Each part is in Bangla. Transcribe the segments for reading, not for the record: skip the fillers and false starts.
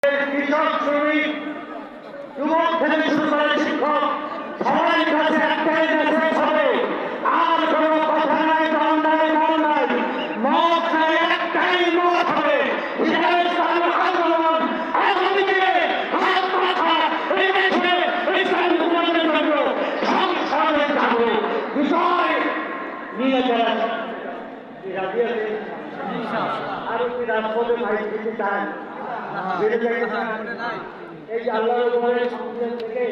কৃষক, শ্রমিক, যুবক থেকে শুরু করে শিক্ষক সবাই কাছে একটাই মেসেজ হবে, আর কোনো কথা নাই, দল নাই, দল নাই, মত নাই, একটাই মত হবে। আন্দোলন আগামী দিনে হাত মাথা এই দেশে ইসলামী উন্নয়নের জন্য সংসদে যাব বিষয় নিয়ে যারা আরো কি রাজপথে মাইক দিতে চান? এই যে আল্লাহর উপরে সংসদ থেকে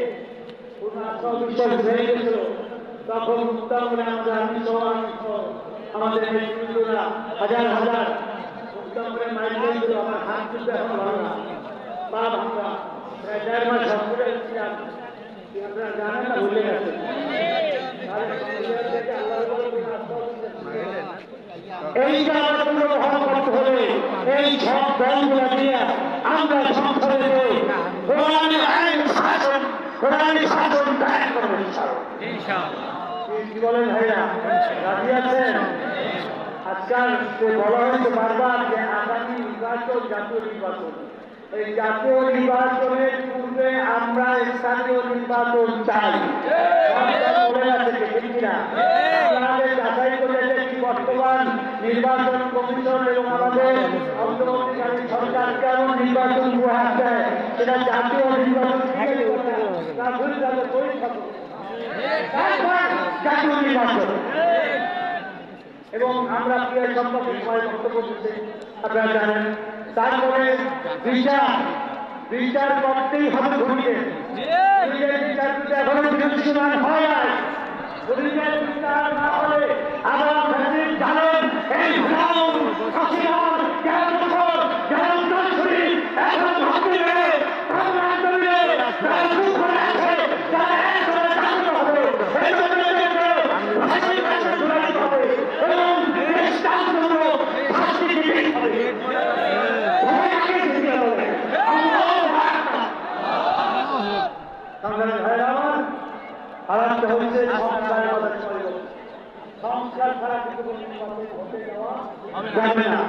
আত্মবিশ্বাস বেড়ে গেছিল, তখন উত্তম করে আমাদের নেতৃত্বরা হাজার হাজার উত্তম করে মাইক দিয়েছিল। আমার হাত কিন্তু এখন ভালো না, পা ভাঙা, প্রায় 1.5 মাস হসপিটাল ছিলাম। আপনারা জানেন না, ভুলে গেছেন। এইটা আমাদের গ্রহণ করতে হবে। এই সব দলগুলো নিয়ে আমরা সংসদে কোরআনি শাসন কায়েম করবো ইনশাআল্লাহ। কি বলেন ভাইরা, রাজি আছেন? আজকাল বলা হয়েছে বারবার যে আগামী নির্বাচন জাতীয় নির্বাচন, এই জাতীয় নির্বাচনের পূর্বে আমরা স্থানীয় নির্বাচন চাই। যাচাই করে দেখি বর্তমান নির্বাচন কমিশন এবং আমাদের অন্তর্বর্তীকালীন সরকার কেমন নির্বাচন উপহার দেয়, সেটা জাতীয় নির্বাচন জাতীয় নির্বাচন। এবং আমরা প্রিয় সম্পর্কে সবাই বক্তব্য দিচ্ছি, আপনারা জানেন। তারপরে বিচার করতেই হবে ঘুরিয়ে, বিচার কিন্তু এখনো দৃশ্যমান হয় না। বিচার না হলে আবার জানেন এই সংস্কার ছাড়া কিছু হতে যাওয়া যাবে না।